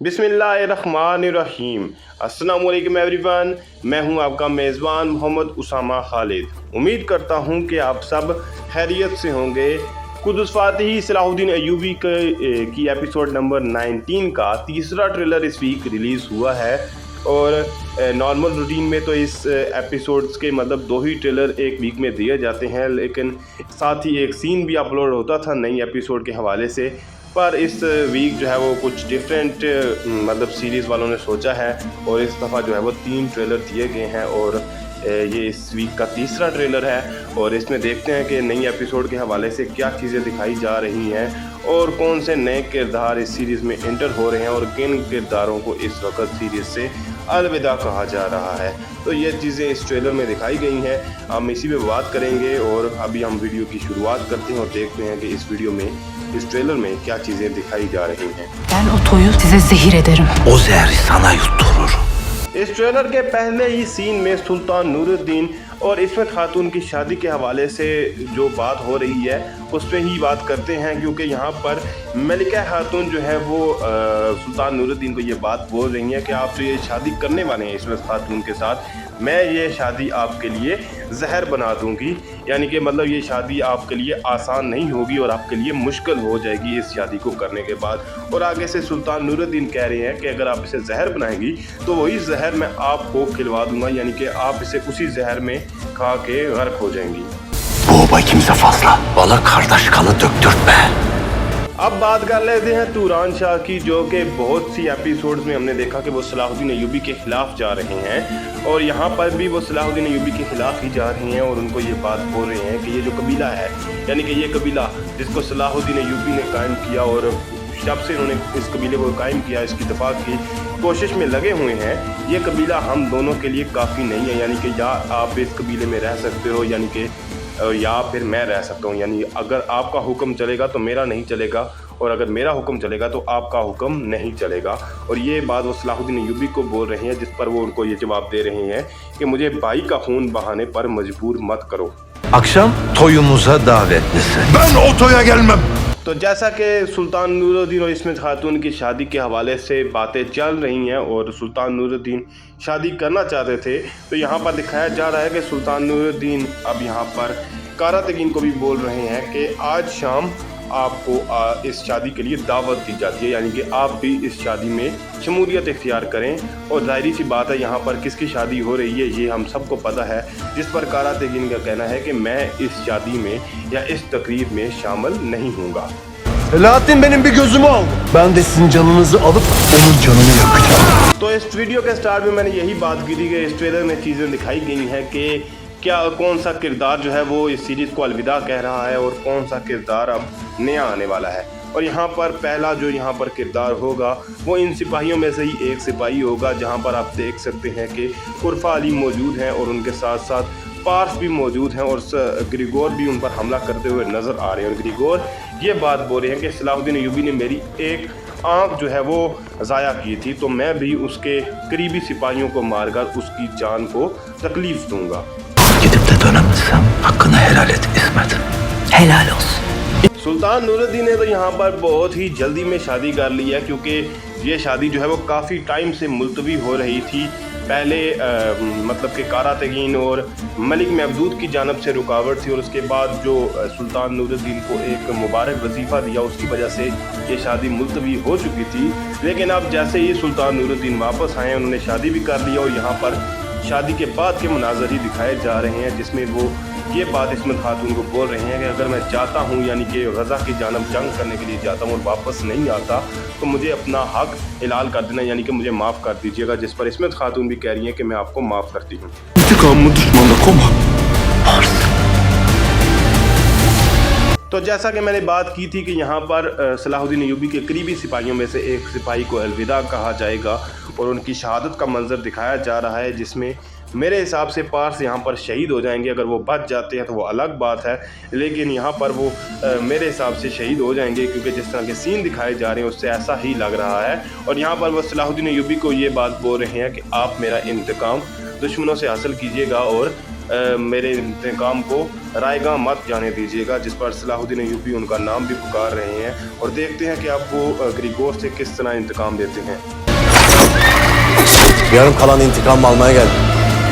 बिस्मिल्लाहिर्रहमानिर्रहीम। अस्सलाम वालेकुम एवरीवन, मैं हूं आपका मेज़बान मोहम्मद उसामा खालिद। उम्मीद करता हूं कि आप सब खैरियत से होंगे। कुदस फातिही सलाहुद्दीन अय्यूबी की एपिसोड नंबर 19 का तीसरा ट्रेलर इस वीक रिलीज़ हुआ है। और नॉर्मल रूटीन में तो इस एपिसोड्स के मतलब 2 ही ट्रेलर एक वीक में दिए जाते हैं, लेकिन साथ ही एक सीन भी अपलोड होता था नई एपिसोड के हवाले से। पर इस वीक जो है वो कुछ डिफरेंट मतलब सीरीज़ वालों ने सोचा है और इस दफ़ा जो है वो 3 ट्रेलर दिए गए हैं और ये इस वीक का तीसरा ट्रेलर है। और इसमें देखते हैं कि नई एपिसोड के हवाले से क्या चीज़ें दिखाई जा रही हैं और कौन से नए किरदार इस सीरीज़ में एंटर हो रहे हैं और किन किरदारों को इस वक्त सीरीज़ से अलविदा कहा जा रहा है। तो ये चीज़ें इस ट्रेलर में दिखाई गई हैं, हम इसी पे बात करेंगे। और अभी हम वीडियो की शुरुआत करते हैं और देखते हैं कि इस वीडियो में इस ट्रेलर में क्या चीज़ें दिखाई जा रही हैं। Ben o toyu size zehir ederim. O zehri sana yutturur. इस ट्रेलर के पहले ही सीन में सुल्तान नूरुद्दीन और इस्मत खातून की शादी के हवाले से जो बात हो रही है उस पर ही बात करते हैं, क्योंकि यहाँ पर मलिका खातून जो है वो सुल्तान नूरुद्दीन को ये बात बोल रही हैं कि आप तो ये शादी करने वाले हैं इस्मत खातून के साथ, मैं ये शादी आपके लिए जहर बना दूंगी। यानी कि मतलब ये शादी आपके लिए आसान नहीं होगी और आपके लिए मुश्किल हो जाएगी इस शादी को करने के बाद। और आगे से सुल्तान नूरुद्दीन कह रहे हैं कि अगर आप इसे जहर बनाएंगी तो वही जहर मैं आपको खिलवा दूंगा, यानी कि आप इसे उसी जहर में खा के गर्क हो जाएंगी। Bu oba kimse fazla. Bana kardeş kanı döktürtme. अब बात कर लेते हैं तूरान शाह की, जो कि बहुत सी एपिसोड्स में हमने देखा कि वो सलाहुद्दीन अय्यूबी के ख़िलाफ़ जा रहे हैं और यहाँ पर भी वो सलाहुद्दीन अय्यूबी के ख़िलाफ़ ही जा रहे हैं और उनको ये बात बोल रहे हैं कि ये जो कबीला है, यानी कि ये कबीला जिसको सलाहुद्दीन अय्यूबी ने कायम किया और जब से उन्होंने इस कबीले को कायम किया इसकी दफा की कोशिश में लगे हुए हैं, ये कबीला हम दोनों के लिए काफ़ी नहीं है। यानी कि या आप इस कबीले में रह सकते हो, यानी कि या फिर मैं रह सकता हूँ। यानी अगर आपका हुक्म चलेगा तो मेरा नहीं चलेगा और अगर मेरा हुक्म चलेगा तो आपका हुक्म नहीं चलेगा। और ये बात वो सलाहुद्दीन अय्यूबी को बोल रहे हैं, जिस पर वो उनको ये जवाब दे रहे हैं कि मुझे भाई का खून बहाने पर मजबूर मत करो। Akşam toyumuza davetlisin. Ben o toya gelmem. तो जैसा कि सुल्तान नूरुद्दीन और इस्मत खातून की शादी के हवाले से बातें चल रही हैं और सुल्तान नूरुद्दीन शादी करना चाहते थे, तो यहाँ पर दिखाया जा रहा है कि सुल्तान नूरुद्दीन अब यहाँ पर कारा तगीन को भी बोल रहे हैं कि आज शाम आपको इस शादी के लिए दावत दी जाती है, यानी कि आप भी इस शादी में शमूलियत इख्तियार करें। और ज़ाहिर सी बात है यहाँ पर किसकी शादी हो रही है ये हम सबको पता है, जिस पर कारा तगीन का कहना है कि मैं इस शादी में या इस तकरीब में शामिल नहीं हूँगा। Selahattin benim bir gözümü aldı. Ben de sizin canınızı alıp onun canını yakacağım. तो इस वीडियो के स्टार्ट में मैंने यही बात की थी कि इस ट्रेलर में चीज़ें दिखाई गई हैं कि क्या कौन सा किरदार जो है वो इस सीरीज़ को अलविदा कह रहा है और कौन सा किरदार अब नया आने वाला है। और यहाँ पर पहला जो यहाँ पर किरदार होगा वो इन सिपाहियों में से ही एक सिपाही होगा, जहाँ पर आप देख सकते हैं कि उर्फा अली मौजूद हैं और उनके साथ साथ पार्स भी मौजूद हैं और ग्रिगोर भी उन पर हमला करते हुए नज़र आ रहे हैं। और ग्रिगोर ये बात बोल रहे हैं कि सलाहुद्दीन अय्यूबी ने मेरी एक आँख जो है वो ज़ाया की थी, तो मैं भी उसके करीबी सिपाहियों को मारकर उसकी जान को तकलीफ़ दूँगा। Gidip de dönemezsem hakkını helal et İsmet. Helal olsun. सुल्तान नूरुद्दीन ने तो यहाँ पर बहुत ही जल्दी में शादी कर ली है, क्योंकि ये शादी जो है वो काफ़ी टाइम से मुलतवी हो रही थी। पहले मतलब कि कारा तगीन और मलिक महमूद की जानब से रुकावट थी और उसके बाद जो सुल्तान नूरुद्दीन को एक मुबारक वजीफ़ा दिया उसकी वजह से ये शादी मुलतवी हो चुकी थी। लेकिन अब जैसे ही सुल्तान नूरुद्दीन वापस आए उन्होंने शादी भी कर ली और यहाँ पर शादी के बाद के मनाज़र ही दिखाए जा रहे हैं, जिसमें वो ये बात इस्मत खातून को बोल रहे हैं कि अगर मैं चाहता हूँ, यानी कि गज़ा की जानब जंग करने के लिए जाता हूँ और वापस नहीं आता, तो मुझे अपना हक इलाल कर देना, यानी कि मुझे माफ़ कर दीजिएगा। जिस पर इस्मत खातून भी कह रही हैं कि मैं आपको माफ़ करती हूँ। İntikamımı düşmanla koma. तो जैसा कि मैंने बात की थी कि यहाँ पर सलाहुद्दीन अय्यूबी के करीबी सिपाहियों में से एक सिपाही को अलविदा कहा जाएगा और उनकी शहादत का मंजर दिखाया जा रहा है, जिसमें मेरे हिसाब से पार्स यहाँ पर शहीद हो जाएंगे। अगर वो बच जाते हैं तो वो अलग बात है, लेकिन यहाँ पर वो मेरे हिसाब से शहीद हो जाएंगे, क्योंकि जिस तरह के सीन दिखाए जा रहे हैं उससे ऐसा ही लग रहा है। और यहाँ पर वो सलाहुद्दीन अय्यूबी को ये बात बोल रहे हैं कि आप मेरा इंतकाम दुश्मनों से हासिल कीजिएगा और मेरे इंतकाम को रायगा मत जाने दीजिएगा, जिस पर सलाहुद्दीन अय्यूबी उनका नाम भी पुकार रहे हैं। और देखते हैं कि अब वो ग्रिगोर से किस तरह इंतकाम लेते हैं। Yarım kalan intikam almaya geldim.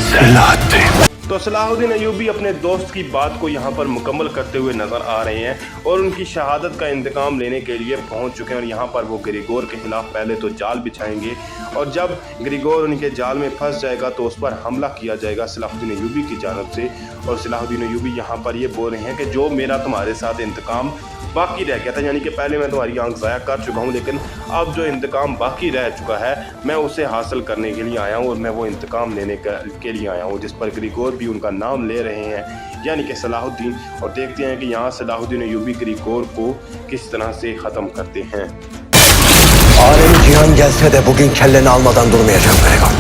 Selahattin. तो सलाहुद्दीन अय्यूबी अपने दोस्त की बात को यहाँ पर मुकम्मल करते हुए नज़र आ रहे हैं और उनकी शहादत का इंतकाम लेने के लिए पहुँच चुके हैं। और यहाँ पर वो ग्रिगोर के खिलाफ पहले तो जाल बिछाएंगे और जब ग्रिगोर उनके जाल में फंस जाएगा तो उस पर हमला किया जाएगा सलाहुद्दीन अय्यूबी की जानब से। और सलाहुद्दीन अय्यूबी यहाँ पर ये बोल रहे हैं कि जो मेरा तुम्हारे साथ इंतकाम बाकी रह गया था, यानी कि पहले मैं तुम्हारी आंख ज़ाया कर चुका हूँ, लेकिन अब जो इंतकाम बाकी रह चुका है मैं उसे हासिल करने के लिए आया हूँ और मैं वो इंतकाम लेने के लिए आया हूँ, जिस पर ग्रिगोर भी उनका नाम ले रहे हैं, यानी कि सलाहुद्दीन। और देखते हैं कि यहाँ सलाहुद्दीन अय्यूबी ग्रिगोर को किस तरह से ख़त्म करते हैं। Alemi cihan gelse de bugün kelleni almadan durmayacağım Gregor.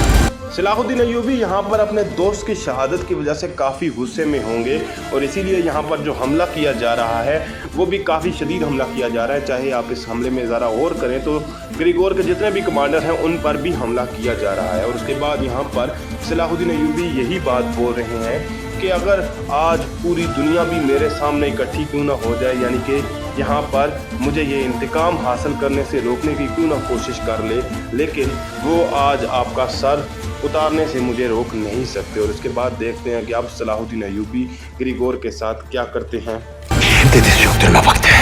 Salahuddin Ayyubi यहाँ पर अपने दोस्त की शहादत की वजह से काफ़ी गुस्से में होंगे और इसीलिए यहाँ पर जो हमला किया जा रहा है वो भी काफ़ी शदीद हमला किया जा रहा है। चाहे आप इस हमले में ज़रा और करें तो ग्रिगोर के जितने भी कमांडर हैं उन पर भी हमला किया जा रहा है। और उसके बाद यहाँ पर सलाहुद्दीन अय्यूबी यही बात बोल रहे हैं कि अगर आज पूरी दुनिया भी मेरे सामने इकट्ठी क्यों ना हो जाए, यानी कि यहाँ पर मुझे ये इंतकाम हासिल करने से रोकने की क्यों ना कोशिश कर ले, लेकिन वो आज आपका सर उतारने से मुझे रोक नहीं सकते। और उसके बाद देखते हैं कि अब सलाहुद्दीन अय्यूबी ग्रिगोर के साथ क्या करते हैं। Şimdi diz çöktürme vakti.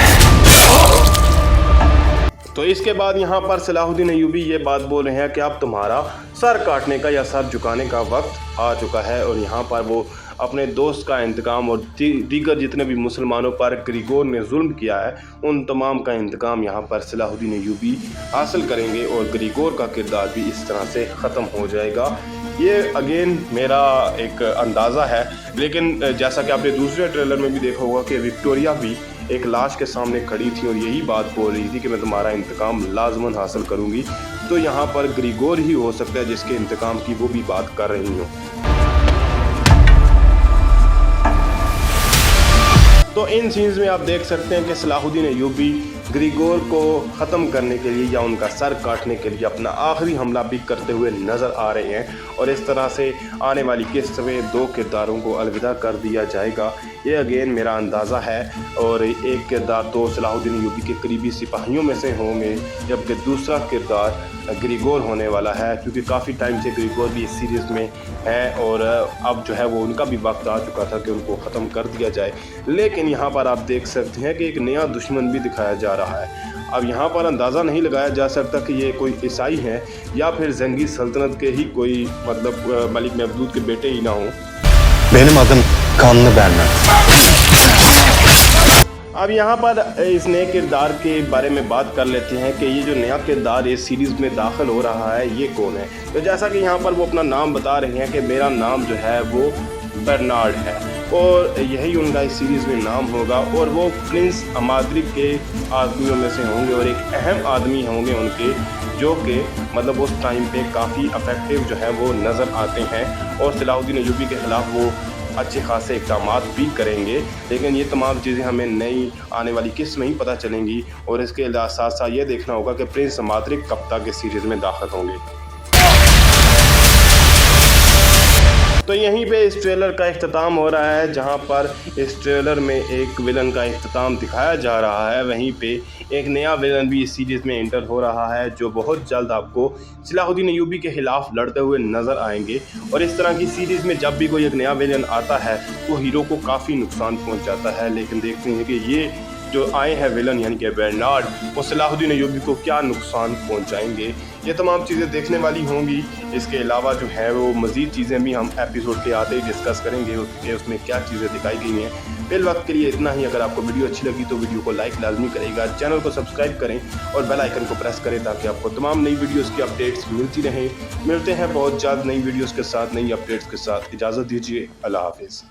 तो इसके बाद यहाँ पर सलाहुद्दीन अय्यूबी ये बात बोल रहे हैं कि अब तुम्हारा सर काटने का या सर झुकाने का वक्त आ चुका है। और यहाँ पर वो अपने दोस्त का इंतकाम और दीगर जितने भी मुसलमानों पर ग्रिगोर ने जुल्म किया है उन तमाम का इंतकाम यहाँ पर सलाहुद्दीन अय्यूबी हासिल करेंगे और ग्रिगोर का किरदार भी इस तरह से ख़त्म हो जाएगा। ये अगेन मेरा एक अंदाज़ा है, लेकिन जैसा कि आपने दूसरे ट्रेलर में भी देखा होगा कि विक्टोरिया भी एक लाश के सामने खड़ी थी और यही बात बोल रही थी कि मैं तुम्हारा इंतकाम लाजमन हासिल करूंगी। तो यहाँ पर ग्रिगोर ही हो सकता है जिसके इंतकाम की वो भी बात कर रही हो। तो इन सीन्स में आप देख सकते हैं कि सलाहुद्दीन अय्यूबी ग्रिगोर को ख़त्म करने के लिए या उनका सर काटने के लिए अपना आखिरी हमला भी करते हुए नज़र आ रहे हैं। और इस तरह से आने वाली किस्त में दो किरदारों को अलविदा कर दिया जाएगा, ये अगेन मेरा अंदाज़ा है। और एक किरदार तो सलाहुद्दीन अय्यूबी के करीबी सिपाहियों में से होंगे, जबकि दूसरा किरदार ग्रिगोर होने वाला है, क्योंकि काफ़ी टाइम से ग्रिगोर भी इस सीरीज़ में है और अब जो है वो उनका भी वक्त आ चुका था कि उनको ख़त्म कर दिया जाए। लेकिन यहाँ पर आप देख सकते हैं कि एक नया दुश्मन भी दिखाया जा रहा है। अब यहाँ पर अंदाज़ा नहीं लगाया जा सकता कि ये कोई ईसाई हैं या फिर जंगी सल्तनत के ही कोई मतलब मलिक महमूद के बेटे ही ना हों। Benim adım Kanlı Bernard. अब यहाँ पर इस नए किरदार के बारे में बात कर लेते हैं कि ये जो नया किरदार इस सीरीज़ में दाखिल हो रहा है ये कौन है। तो जैसा कि यहाँ पर वो अपना नाम बता रहे हैं कि मेरा नाम जो है वो बर्नार्ड है और यही उनका इस सीरीज़ में नाम होगा और वो प्रिंस अमाद्रिक के आदमियों में से होंगे और एक अहम आदमी होंगे उनके, जो कि मतलब उस टाइम पे काफ़ी अफेक्टिव जो है वो नज़र आते हैं और सलाहुद्दीन अय्यूबी के ख़िलाफ़ वो अच्छे खासे इक़दाम भी करेंगे। लेकिन ये तमाम चीज़ें हमें नई आने वाली किस्त में ही पता चलेंगी और इसके साथ साथ ये देखना होगा कि प्रिंस अमाद्रिक कब तक इस सीरीज़ में दाखिल होंगे। तो यहीं पे इस ट्रेलर का इख्तिताम हो रहा है, जहां पर इस ट्रेलर में एक विलन का इख्तिताम दिखाया जा रहा है, वहीं पे एक नया विलन भी इस सीरीज़ में एंटर हो रहा है जो बहुत जल्द आपको सलाहुद्दीन अय्यूबी के ख़िलाफ़ लड़ते हुए नज़र आएंगे। और इस तरह की सीरीज़ में जब भी कोई एक नया विलन आता है वो हीरो को काफ़ी नुकसान पहुँचाता है। लेकिन देखते हैं कि ये जो आए हैं विलन यानी कि बर्नार्ड, वो सलाहुद्दीन अय्यूबी को क्या नुकसान पहुंचाएंगे। ये तमाम चीज़ें देखने वाली होंगी। इसके अलावा जो है वो मज़ीद चीज़ें भी हम एपिसोड के आते ही डिस्कस करेंगे कि उसमें क्या चीज़ें दिखाई गई हैं। फिल वक्त के लिए इतना ही। अगर आपको वीडियो अच्छी लगी तो वीडियो को लाइक लाजमी करेगा, चैनल को सब्सक्राइब करें और बेल आइकन को प्रेस करें ताकि आपको तमाम नई वीडियोज़ की अपडेट्स मिलती रहें। मिलते हैं बहुत जल्द नई वीडियोज़ के साथ, नई अपडेट्स के साथ। इजाज़त दीजिए, अल्लाह हाफिज़।